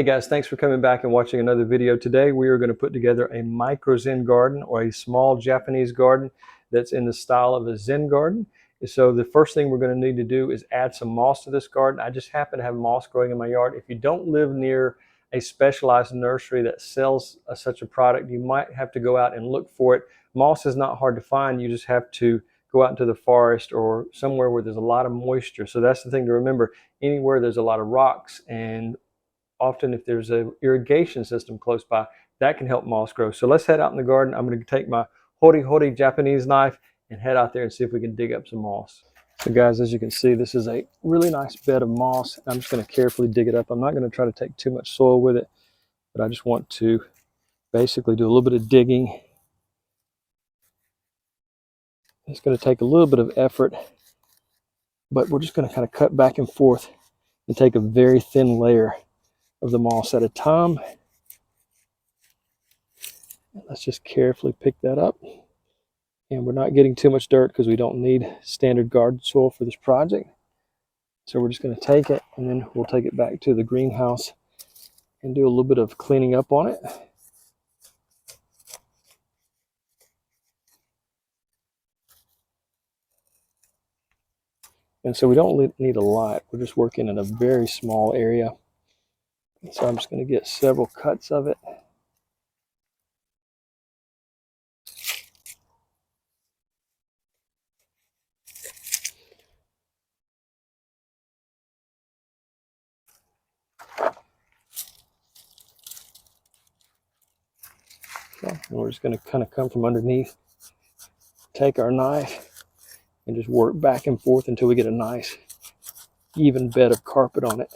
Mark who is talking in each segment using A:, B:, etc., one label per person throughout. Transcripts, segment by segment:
A: Hey guys, thanks for coming back and watching another video. Today we are going to put together a micro Zen garden, or a small Japanese garden that's in the style of a Zen garden. So the first thing we're going to need to do is add some moss to this garden. I just happen to have moss growing in my yard. If you don't live near a specialized nursery that sells such a product, you might have to go out and look for it. Moss is not hard to find. You just have to go out into the forest or somewhere where there's a lot of moisture. So that's the thing to remember. Anywhere there's a lot of rocks, and often if there's an irrigation system close by, that can help moss grow. So let's head out in the garden. I'm going to take my hori Japanese knife and head out there and see if we can dig up some moss. So guys, as you can see, this is a really nice bed of moss. I'm just going to carefully dig it up. I'm not going to try to take too much soil with it, but I just want to basically do a little bit of digging. It's going to take a little bit of effort, but we're just going to kind of cut back and forth and take a very thin layer of the moss at a time. Let's just carefully pick that up. And we're not getting too much dirt because we don't need standard garden soil for this project. So we're just going to take it, and then we'll take it back to the greenhouse and do a little bit of cleaning up on it. And so we don't need a lot. We're just working in a very small area. And so I'm just going to get several cuts of it. Okay, and we're just going to kind of come from underneath, take our knife, and just work back and forth until we get a nice even bed of carpet on it.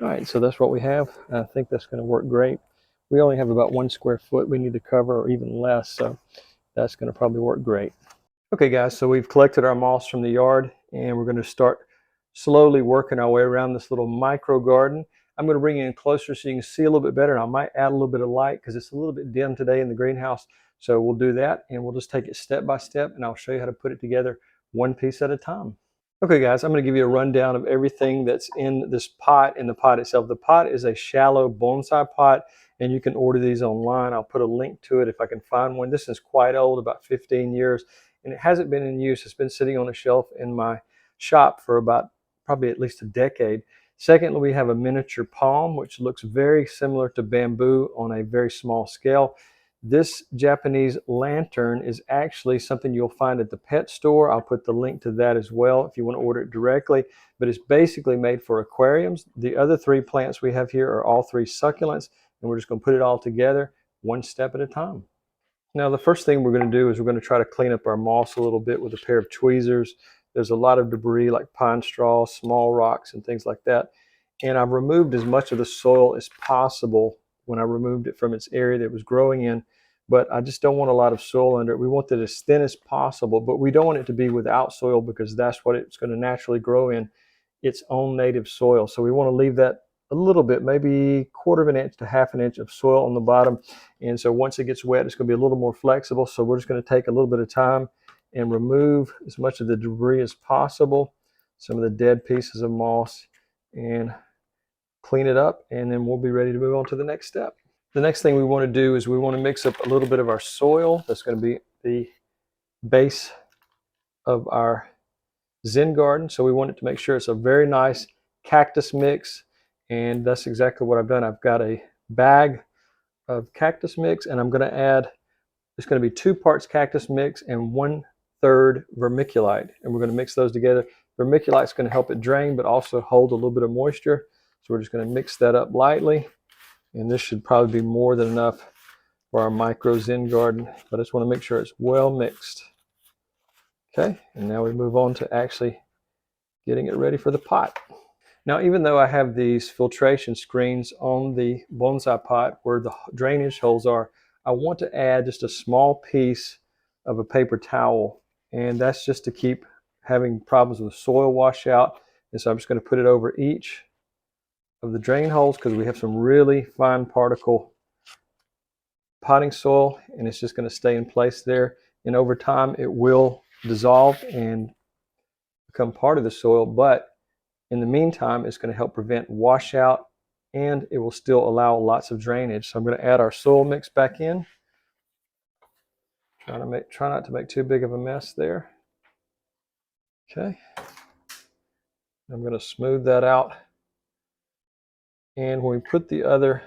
A: All right, so that's what we have. I think that's going to work great. We only have about 1 square foot we need to cover, or even less, so that's going to probably work great. Okay guys, so we've collected our moss from the yard, and we're going to start slowly working our way around this little micro garden. I'm going to bring it in closer so you can see a little bit better, and I might add a little bit of light because it's a little bit dim today in the greenhouse. So we'll do that, and we'll just take it step by step, and I'll show you how to put it together one piece at a time. Okay guys, I'm going to give you a rundown of everything that's in this pot and the pot itself. The pot is a shallow bonsai pot, and you can order these online. I'll put a link to it if I can find one. This is quite old, about 15 years, and it hasn't been in use. It's been sitting on a shelf in my shop for about probably at least a decade. Secondly, we have a miniature palm, which looks very similar to bamboo on a very small scale. This Japanese lantern is actually something you'll find at the pet store. I'll put the link to that as well if you want to order it directly, but it's basically made for aquariums. The other 3 plants we have here are all 3 succulents, and we're just going to put it all together one step at a time. Now, the first thing we're going to do is we're going to try to clean up our moss a little bit with a pair of tweezers. There's a lot of debris like pine straw, small rocks, and things like that. And I've removed as much of the soil as possible when I removed it from its area that it was growing in, but I just don't want a lot of soil under it. We want it as thin as possible, but we don't want it to be without soil because that's what it's going to naturally grow in, its own native soil. So we want to leave that a little bit, maybe 1/4 inch to 1/2 inch of soil on the bottom. And so once it gets wet, it's going to be a little more flexible. So we're just going to take a little bit of time and remove as much of the debris as possible, some of the dead pieces of moss, and clean it up, and then we'll be ready to move on to the next step. The next thing we want to do is we want to mix up a little bit of our soil. That's going to be the base of our Zen garden. So we want it to make sure it's a very nice cactus mix, and that's exactly what I've done. I've got a bag of cactus mix, and I'm going to add, it's going to be 2 parts cactus mix and 1/3 vermiculite, and we're going to mix those together. Vermiculite is going to help it drain but also hold a little bit of moisture. So we're just going to mix that up lightly, and this should probably be more than enough for our micro Zen garden, but I just want to make sure it's well mixed. Okay, and now we move on to actually getting it ready for the pot. Now, even though I have these filtration screens on the bonsai pot where the drainage holes are, I want to add just a small piece of a paper towel, and that's just to keep having problems with soil washout. And so I'm just going to put it over each of the drain holes because we have some really fine particle potting soil, and it's just going to stay in place there. And over time, it will dissolve and become part of the soil. But in the meantime, it's going to help prevent washout, and it will still allow lots of drainage. So I'm going to add our soil mix back in. Try not to make too big of a mess there. Okay. I'm going to smooth that out. And when we put the other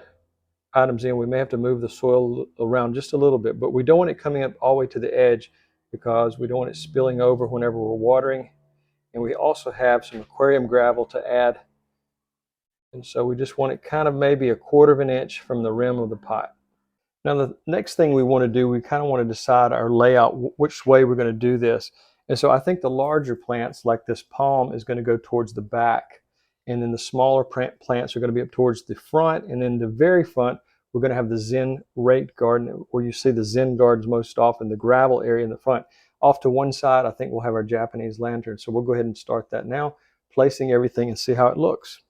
A: items in, we may have to move the soil around just a little bit, but we don't want it coming up all the way to the edge because we don't want it spilling over whenever we're watering. And we also have some aquarium gravel to add. And so we just want it kind of maybe 1/4 of an inch from the rim of the pot. Now the next thing we want to do, we kind of want to decide our layout, which way we're going to do this. And so I think the larger plants like this palm is going to go towards the back. And then the smaller plants are going to be up towards the front. And then the very front, we're going to have the Zen raked garden where you see the Zen gardens most often, the gravel area in the front. Off to one side, I think we'll have our Japanese lantern. So we'll go ahead and start that now, placing everything and see how it looks.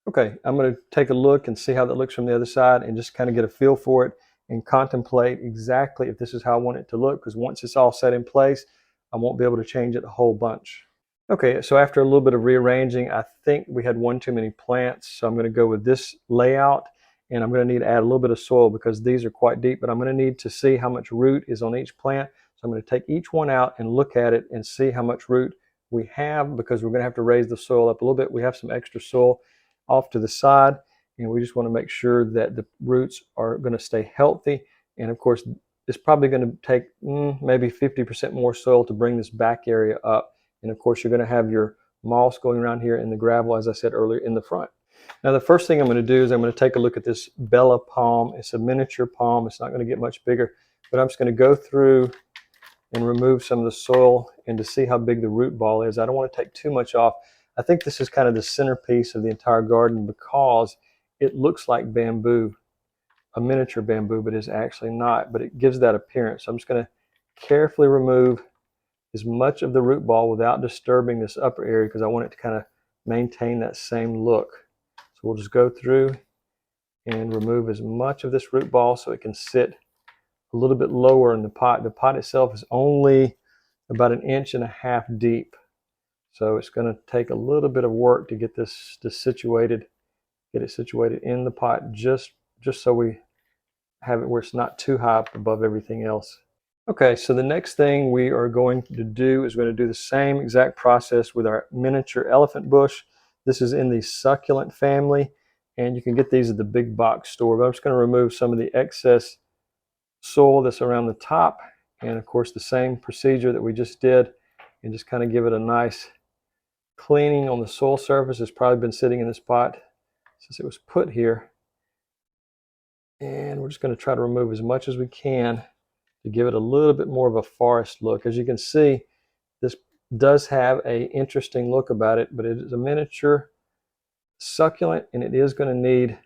A: Okay, I'm going to take a look and see how that looks from the other side and just kind of get a feel for it and contemplate exactly if this is how I want it to look, because once it's all set in place, I won't be able to change it a whole bunch. Okay, so after a little bit of rearranging, I think we had one too many plants, so I'm going to go with this layout, and I'm going to need to add a little bit of soil because these are quite deep, but I'm going to need to see how much root is on each plant. So I'm going to take each one out and look at it and see how much root we have, because we're going to have to raise the soil up a little bit. We have some extra soil off to the side, and we just want to make sure that the roots are going to stay healthy. And of course, it's probably going to take maybe 50% more soil to bring this back area up. And of course, you're going to have your moss going around here in the gravel, as I said earlier, in the front. Now, the first thing I'm going to do is I'm going to take a look at this Bella palm. It's a miniature palm. It's not going to get much bigger, but I'm just going to go through and remove some of the soil and to see how big the root ball is. I don't want to take too much off. I think this is kind of the centerpiece of the entire garden because it looks like bamboo, a miniature bamboo, but it's actually not, but it gives that appearance. So I'm just going to carefully remove as much of the root ball without disturbing this upper area because I want it to kind of maintain that same look. So we'll just go through and remove as much of this root ball so it can sit a little bit lower in the pot. The pot itself is only about 1.5 inches deep. So it's going to take a little bit of work to get this situated, get it situated in the pot just so we have it where it's not too high up above everything else. Okay, so the next thing we are going to do is we're going to do the same exact process with our miniature elephant bush. This is in the succulent family, and you can get these at the big box store. But I'm just going to remove some of the excess soil that's around the top, and of course the same procedure that we just did, and just kind of give it a nice cleaning on the soil surface. It's probably been sitting in this pot since it was put here. And we're just going to try to remove as much as we can to give it a little bit more of a forest look. As you can see, this does have an interesting look about it, but it is a miniature succulent, and it is going to need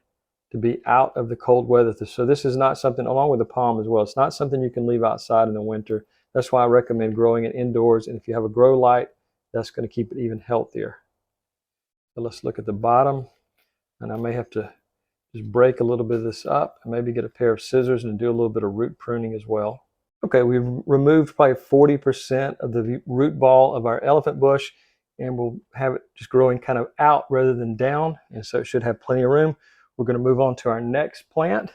A: to be out of the cold weather. So this is not something, along with the palm as well, it's not something you can leave outside in the winter. That's why I recommend growing it indoors, and if you have a grow light, that's going to keep it even healthier. So let's look at the bottom, and I may have to just break a little bit of this up and maybe get a pair of scissors and do a little bit of root pruning as well. Okay, we've removed probably 40% of the root ball of our elephant bush, and we'll have it just growing kind of out rather than down, and so it should have plenty of room. We're going to move on to our next plant.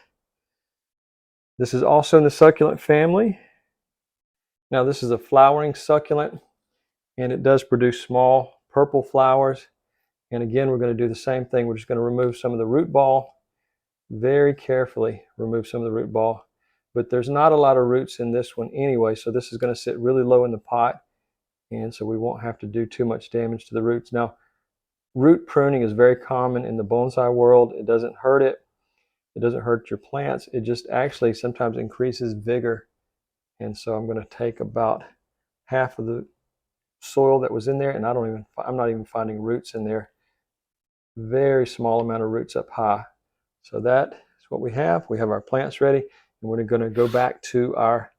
A: This is also in the succulent family. Now this is a flowering succulent, and it does produce small purple flowers. And again, we're going to do the same thing. We're just going to remove some of the root ball, very carefully remove some of the root ball. But there's not a lot of roots in this one anyway, so this is going to sit really low in the pot, and so we won't have to do too much damage to the roots. Now, root pruning is very common in the bonsai world. It doesn't hurt it. It doesn't hurt your plants. It just actually sometimes increases vigor. And so I'm going to take about half of the soil that was in there, and I'm not even finding roots in there. Very small amount of roots up high. So that is what we have. We have our plants ready, and we're going to go back to our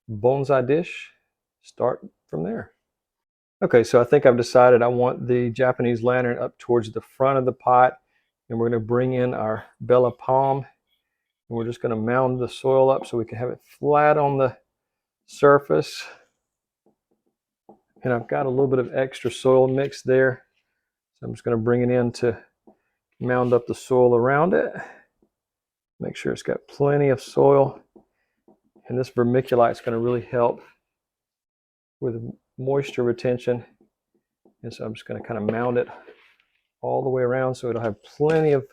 A: bonsai dish, start from there. Okay, so I think I've decided I want the Japanese lantern up towards the front of the pot, and we're going to bring in our Bella palm, and we're just going to mound the soil up so we can have it flat on the surface. And I've got a little bit of extra soil mix there, so I'm just going to bring it in to mound up the soil around it. Make sure it's got plenty of soil, and this vermiculite is going to really help with moisture retention. And so I'm just going to kind of mound it all the way around so it'll have plenty of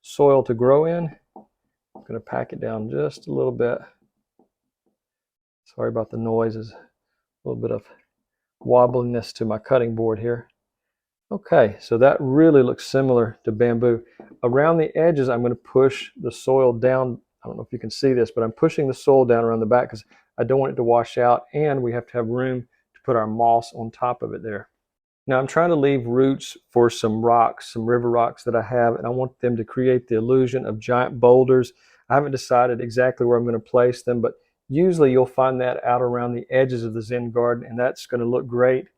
A: soil to grow in. I'm going to pack it down just a little bit. Sorry about the noise, there's a little bit of wobbliness to my cutting board here. Okay, so that really looks similar to bamboo. Around the edges, I'm going to push the soil down. I don't know if you can see this, but I'm pushing the soil down around the back because I don't want it to wash out, and we have to have room to put our moss on top of it there. Now I'm trying to leave roots for some rocks, some river rocks that I have, and I want them to create the illusion of giant boulders. I haven't decided exactly where I'm going to place them, but usually you'll find that out around the edges of the Zen garden, and that's going to look great.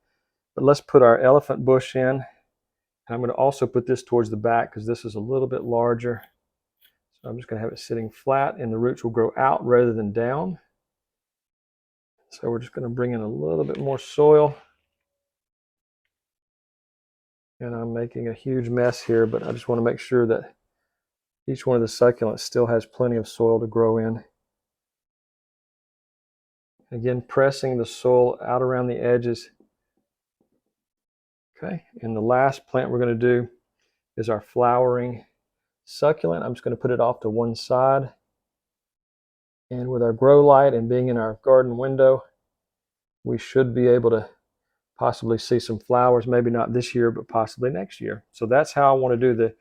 A: But let's put our elephant bush in. And I'm going to also put this towards the back because this is a little bit larger. So I'm just going to have it sitting flat, and the roots will grow out rather than down. So we're just going to bring in a little bit more soil. And I'm making a huge mess here, but I just want to make sure that each one of the succulents still has plenty of soil to grow in. Again, pressing the soil out around the edges. Okay, and the last plant we're going to do is our flowering succulent. I'm just going to put it off to one side. And with our grow light and being in our garden window, we should be able to possibly see some flowers, maybe not this year, but possibly next year. So that's how I want to do the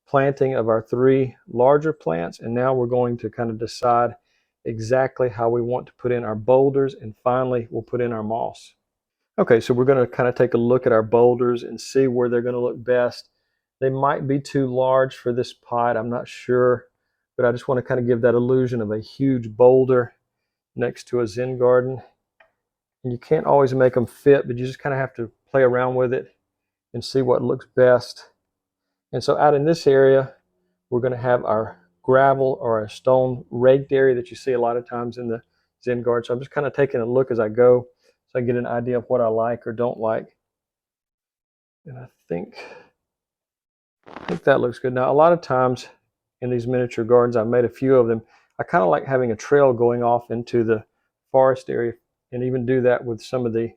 A: planting of our 3 larger plants. And now we're going to kind of decide exactly how we want to put in our boulders, and finally we'll put in our moss. Okay, so we're going to kind of take a look at our boulders and see where they're going to look best. They might be too large for this pot, I'm not sure, but I just want to kind of give that illusion of a huge boulder next to a Zen garden. And you can't always make them fit, but you just kind of have to play around with it and see what looks best. And so out in this area, we're going to have our gravel or our stone raked area that you see a lot of times in the Zen garden. So I'm just kind of taking a look as I go so I get an idea of what I like or don't like. And I think that looks good. Now, a lot of times in these miniature gardens, I've made a few of them, I kind of like having a trail going off into the forest area, and even do that with some of the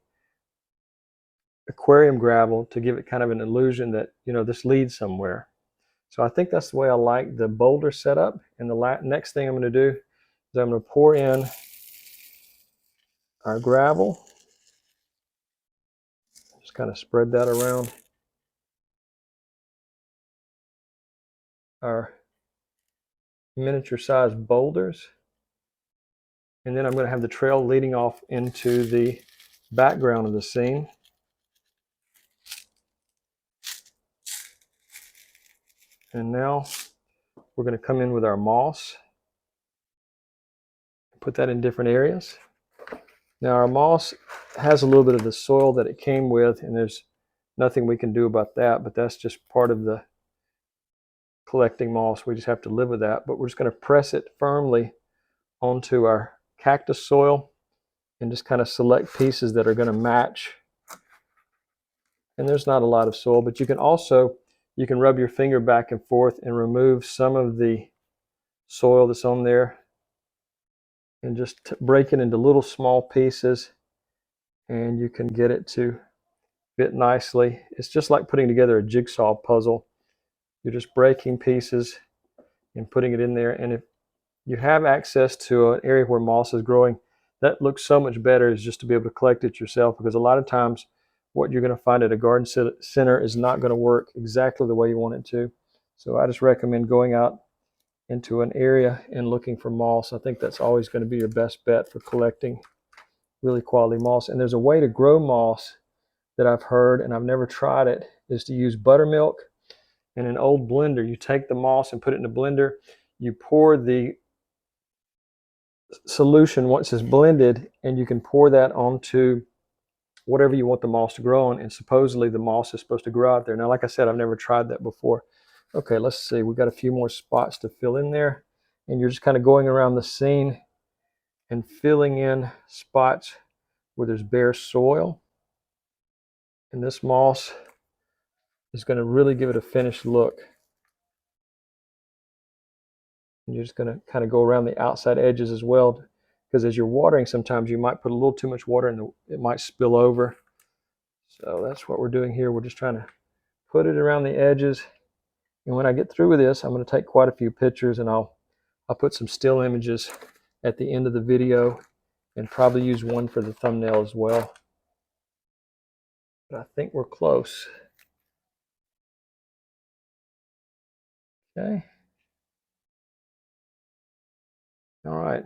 A: aquarium gravel to give it kind of an illusion that, you know, this leads somewhere. So I think that's the way I like the boulder setup. And the next thing I'm going to do is I'm going to pour in our gravel. Just kind of spread that around our miniature sized boulders. And then I'm going to have the trail leading off into the background of the scene. And now we're going to come in with our moss. Put that in different areas. Now our moss has a little bit of the soil that it came with, and there's nothing we can do about that, but that's just part of the collecting moss. We just have to live with that. But we're just going to press it firmly onto our cactus soil and just kind of select pieces that are going to match. And there's not a lot of soil, but you can rub your finger back and forth and remove some of the soil that's on there and just break it into little small pieces, and you can get it to fit nicely. It's just like putting together a jigsaw puzzle. You're just breaking pieces and putting it in there. And if you have access to an area where moss is growing, that looks so much better, is just to be able to collect it yourself, because a lot of times what you're going to find at a garden center is not going to work exactly the way you want it to. So I just recommend going out into an area and looking for moss. I think that's always going to be your best bet for collecting really quality moss. And there's a way to grow moss that I've heard, and I've never tried it, is to use buttermilk and an old blender. You take the moss and put it in a blender. you pour the solution once it's blended, and you can pour that onto whatever you want the moss to grow on, and supposedly the moss is supposed to grow out there. Now, like I said, I've never tried that before. Okay, let's see. We've got a few more spots to fill in there, and you're just kind of going around the scene and filling in spots where there's bare soil. And this moss is going to really give it a finished look. And you're just going to kind of go around the outside edges as well, because as you're watering, sometimes you might put a little too much water and it might spill over. So that's what we're doing here. We're just trying to put it around the edges. And when I get through with this, I'm going to take quite a few pictures, and I'll put some still images at the end of the video, and probably use one for the thumbnail as well. But I think we're close. Okay. All right.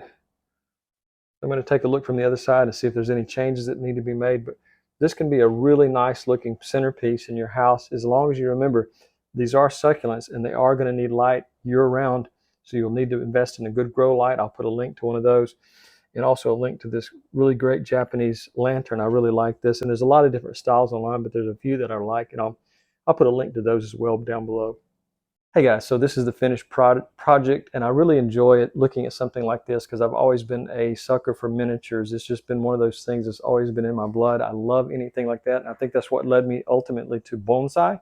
A: I'm going to take a look from the other side and see if there's any changes that need to be made. But this can be a really nice looking centerpiece in your house, as long as you remember these are succulents and they are going to need light year round. So you'll need to invest in a good grow light. I'll put a link to one of those, and also a link to this really great Japanese lantern. I really like this, and there's a lot of different styles online, but there's a few that I like, and I'll put a link to those as well down below. Hey guys, so this is the finished project, and I really enjoy it looking at something like this, because I've always been a sucker for miniatures. It's just been one of those things that's always been in my blood. I love anything like that, and I think that's what led me ultimately to bonsai.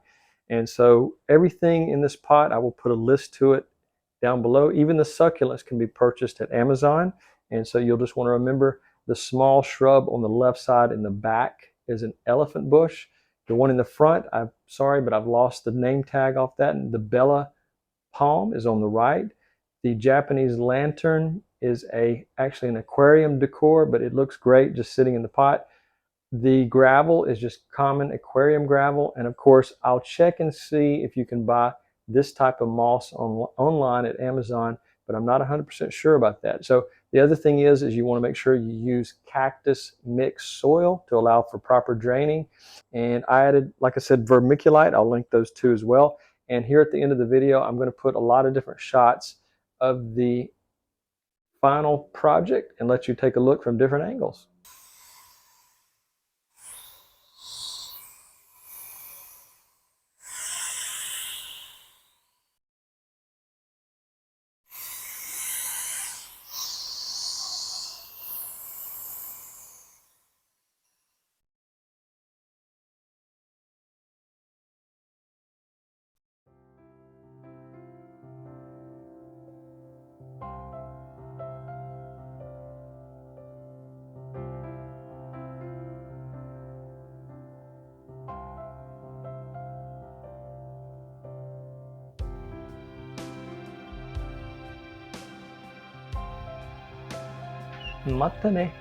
A: And so everything in this pot, I will put a list to it down below. Even the succulents can be purchased at Amazon, and so you'll just want to remember the small shrub on the left side in the back is an elephant bush. The one in the front, I'm sorry, but I've lost the name tag off that. And the Bella palm is on the right. The Japanese lantern is actually an aquarium decor, but it looks great just sitting in the pot. The gravel is just common aquarium gravel. And of course, I'll check and see if you can buy this type of moss online at Amazon, but I'm not 100% sure about that. So the other thing is you want to make sure you use cactus mixed soil to allow for proper draining. And I added, like I said, vermiculite. I'll link those two as well. And here at the end of the video, I'm going to put a lot of different shots of the final project and let you take a look from different angles. Matane.